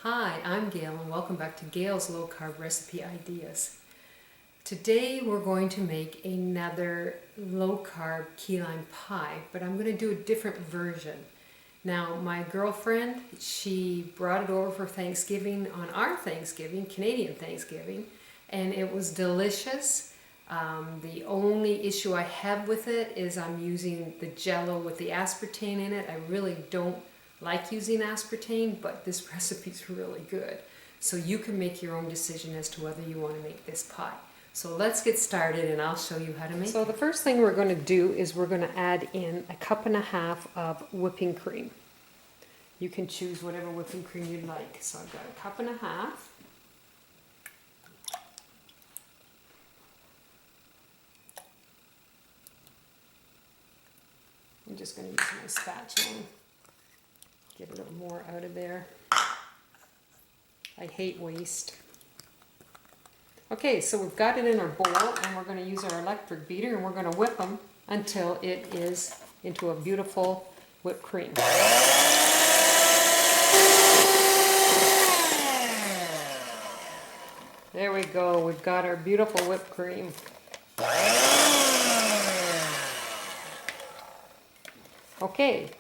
Hi, I'm Gail and welcome back to Gail's Low Carb Recipe Ideas. Today we're going to make another low carb key lime pie, but I'm going to do a different version. Now my girlfriend, she brought it over for Thanksgiving, on our Thanksgiving, Canadian Thanksgiving, and it was delicious. The only issue I have with it is I'm using the Jello with the aspartame in it. I really don't like using aspartame, but this recipe is really good. So you can make your own decision as to whether you want to make this pie. So let's get started and I'll show you how to make it. So the first thing we're going to do is we're going to add in 1.5 cups of whipping cream. You can choose whatever whipping cream you'd like. So I've got 1.5 cups. I'm just going to use my spatula and get a little more out of there. I hate waste. Okay, so we've got it in our bowl and we're going to use our electric beater and we're going to whip them until it is into a beautiful whipped cream. There we go, we've got our beautiful whipped cream. Okay,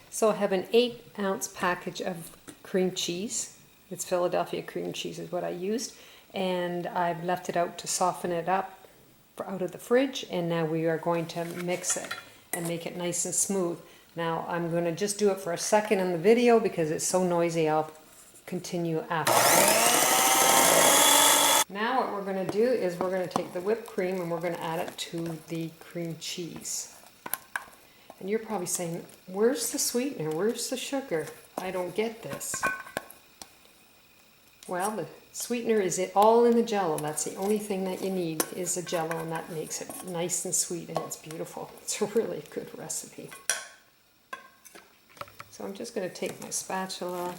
so I have an 8-ounce package of cream cheese. It's Philadelphia cream cheese is what I used, and I've left it out to soften it up out of the fridge, and now we are going to mix it and make it nice and smooth. Now I'm going to just do it for a second in the video because it's so noisy. I'll continue after. Now what we're going to do is we're going to take the whipped cream and we're going to add it to the cream cheese. And you're probably saying, where's the sweetener? Where's the sugar? I don't get this. Well, the sweetener is all in the Jello. That's the only thing that you need is the Jello, and that makes it nice and sweet, and it's beautiful. It's a really good recipe. So I'm just going to take my spatula,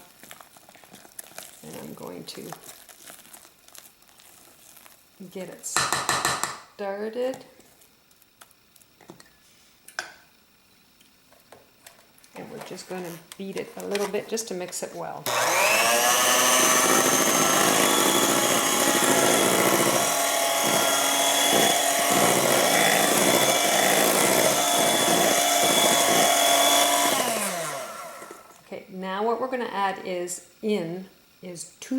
and I'm going to get it started. And we're just going to beat it a little bit just to mix it well. Okay, now what we're going to add is 2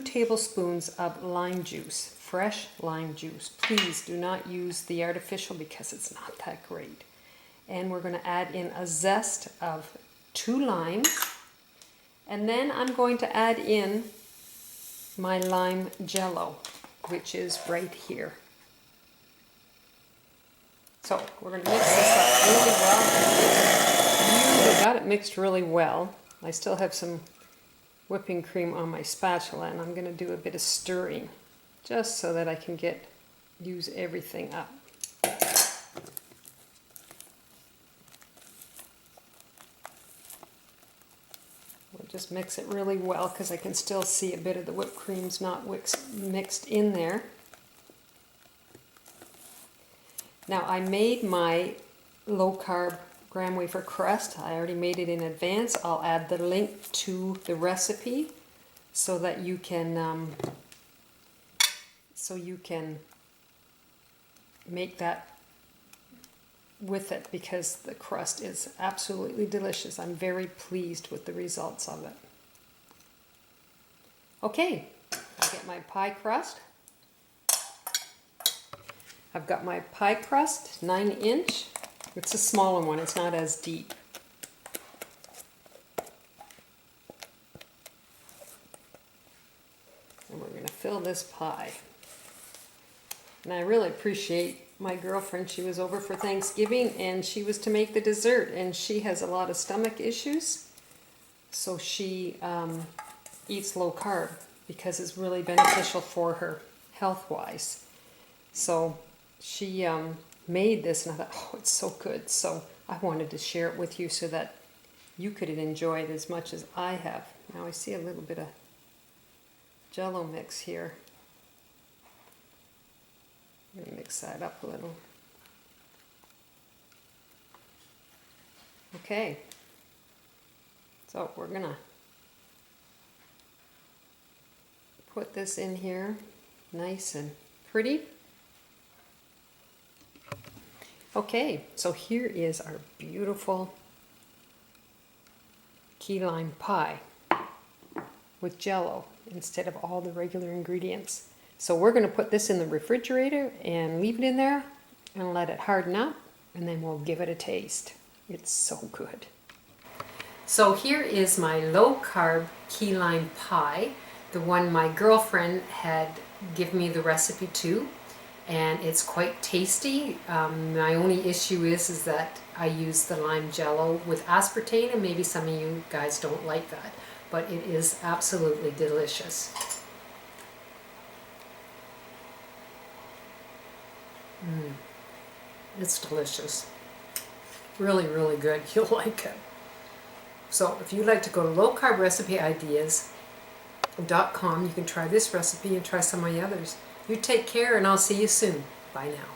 tablespoons of lime juice, fresh lime juice. Please do not use the artificial because it's not that great. And we're going to add in a zest of 2 limes, and then I'm going to add in my lime jello, which is right here. So we're going to mix this up really well. I got it mixed really well. I still have some whipping cream on my spatula, and I'm going to do a bit of stirring just so that I can use everything up. Just mix it really well because I can still see a bit of the whipped cream's not mixed in there. Now I made my low carb graham wafer crust. I already made it in advance. I'll add the link to the recipe so that you can make that with it, because the crust is absolutely delicious. I'm very pleased with the results of it. Okay, I'll get my pie crust. I've got my pie crust, 9-inch. It's a smaller one, it's not as deep. And we're going to fill this pie. And I really appreciate my girlfriend. She was over for Thanksgiving and she was to make the dessert, and she has a lot of stomach issues, so she eats low carb because it's really beneficial for her health-wise. So she made this and I thought, oh, it's so good. So I wanted to share it with you so that you could enjoy it as much as I have. Now I see a little bit of Jello mix here. I'm going to mix that up a little. Okay, so we're going to put this in here nice and pretty. Okay, so here is our beautiful key lime pie with Jello instead of all the regular ingredients. So we're going to put this in the refrigerator and leave it in there and let it harden up, and then we'll give it a taste. It's so good. So here is my low carb key lime pie, the one my girlfriend had given me the recipe to, and it's quite tasty. My only issue is that I use the lime jello with aspartame, and maybe some of you guys don't like that, but it is absolutely delicious. It's delicious. Really, really good. You'll like it. So if you'd like to go to lowcarbrecipeIdeas.com, you can try this recipe and try some of the others. You take care, and I'll see you soon. Bye now.